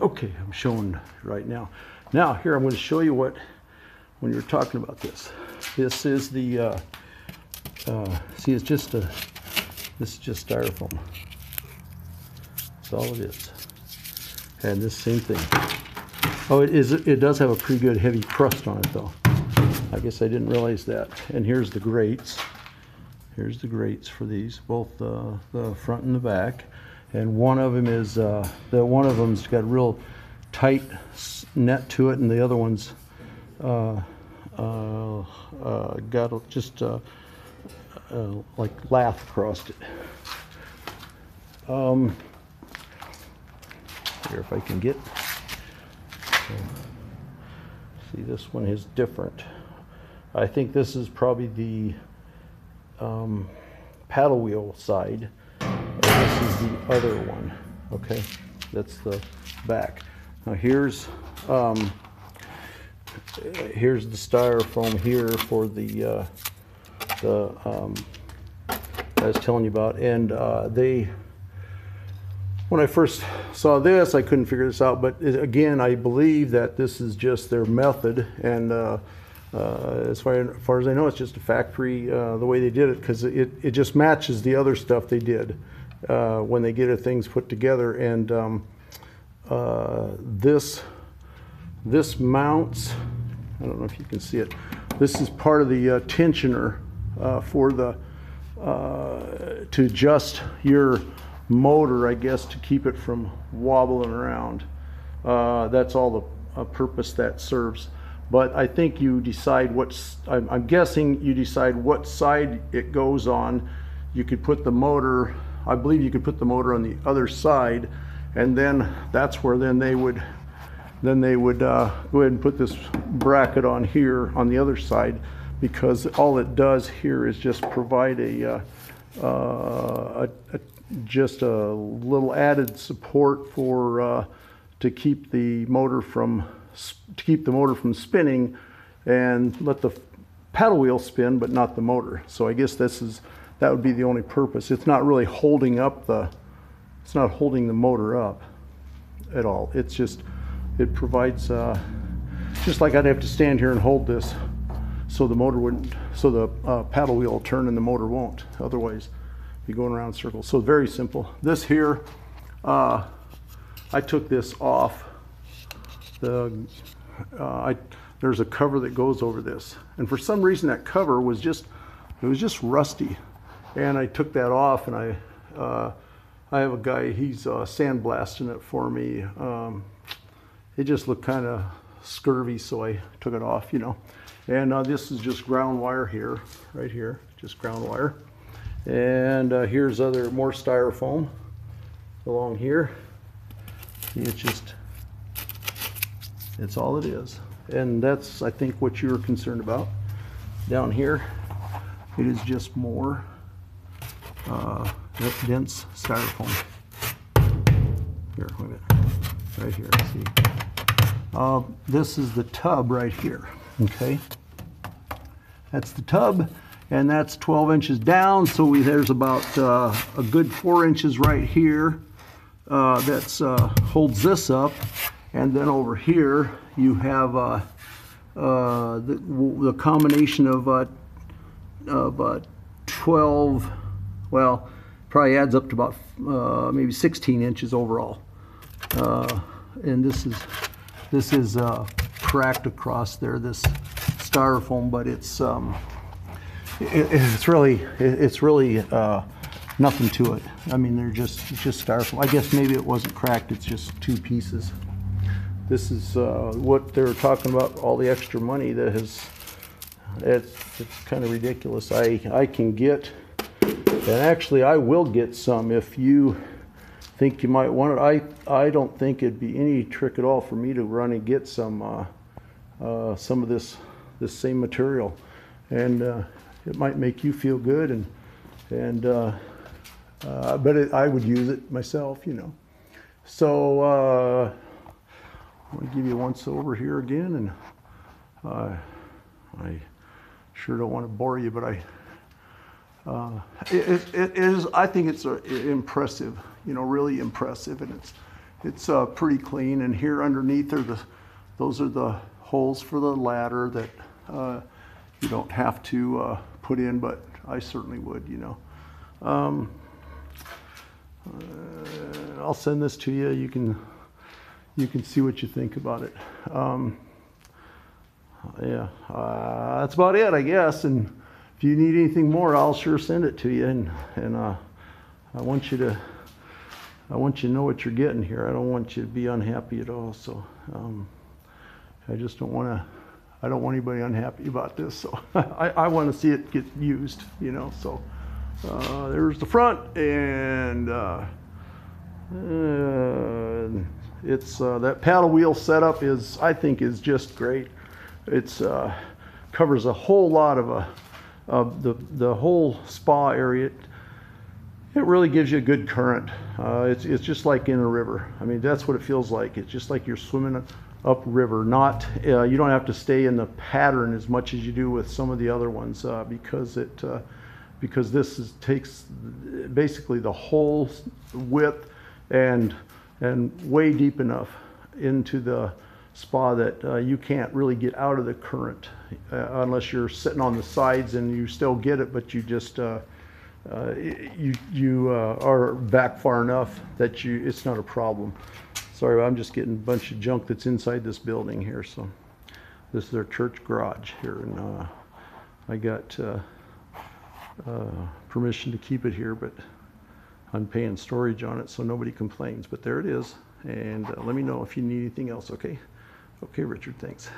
Okay, I'm showing right now. Now here I'm going to show you what, when you're talking about this. This is the, see, it's just a, this is just styrofoam. That's all it is. And this same thing. Oh, it does have a pretty good heavy crust on it though. I guess I didn't realize that. And here's the grates. Here's the grates for these, both the front and the back. And one of them is, one of them's got a real tight net to it, and the other one's got just like lath across it. Here, if I can get, see, this one is different. I think this is probably the paddle wheel side. This is the other one. Okay, that's the back. Now here's the styrofoam here for the I was telling you about, and when I first saw this, I couldn't figure this out, but again, I believe that this is just their method, and as far as I know, it's just a factory, the way they did it, because it just matches the other stuff they did when they get things put together. And this mounts, I don't know if you can see it, this is part of the tensioner for the to adjust your motor, I guess, to keep it from wobbling around. That's all the purpose that serves. But I think you decide I'm guessing you decide what side it goes on. You could put the motor, I believe you could put the motor on the other side, and then that's where they would go ahead and put this bracket on here on the other side, because all it does here is just provide just a little added support for to keep the motor from spinning, and let the paddle wheel spin, but not the motor. So I guess that would be the only purpose. It's not really holding up it's not holding the motor up at all. It's just, it provides, just like I'd have to stand here and hold this so the motor wouldn't, so the paddle wheel will turn and the motor won't. Otherwise, be going around in circles. So very simple. This here, I took this off. There's a cover that goes over this, and for some reason that cover was just rusty, and I took that off, and I have a guy, he's sandblasting it for me. It just looked kind of scurvy, so I took it off, you know. And this is just ground wire here, right here, just ground wire. And here's more styrofoam along here. See, it's all it is. And that's, I think, what you were concerned about. Down here, it is just more dense styrofoam. Here, look at it. Right here, see. This is the tub right here, okay? That's the tub, and that's 12 inches down, so there's about a good 4 inches right here that's holds this up. And then over here you have the combination of 12, well, probably adds up to about maybe 16 inches overall. And this is cracked across there, this styrofoam, but it's really nothing to it. I mean, it's just styrofoam. I guess maybe it wasn't cracked, it's just two pieces. This is what they're talking about, all the extra money that it's kind of ridiculous. I can get, and actually I will get some if you think you might want it. I don't think it'd be any trick at all for me to run and get some of this same material, and it might make you feel good, but I would use it myself, you know. So I'm going to give you a once over here again, and I sure don't want to bore you, but it is, I think it's impressive, you know, really impressive, and it's pretty clean. And here underneath those are the holes for the ladder that you don't have to put in, but I certainly would, you know. I'll send this to you. You can see what you think about it. Yeah, that's about it, I guess. And if you need anything more, I'll sure send it to you. And I want you to know what you're getting here. I don't want you to be unhappy at all. So I just don't want to. I don't want anybody unhappy about this. So I want to see it get used, you know. So there's the front, and it's that paddle wheel setup I think is just great. It's covers a whole lot of the whole spa area. It really gives you a good current. It's just like in a river. I mean, that's what it feels like. It's just like you're swimming upriver. Not you don't have to stay in the pattern as much as you do with some of the other ones because this takes basically the whole width and way deep enough into the spa that you can't really get out of the current unless you're sitting on the sides, and you still get it, but you just you are back far enough that it's not a problem. Sorry, I'm just getting a bunch of junk that's inside this building here. So this is their church garage here, and I got permission to keep it here, but I'm paying storage on it so nobody complains. But there it is, and let me know if you need anything else. Okay, Richard, thanks.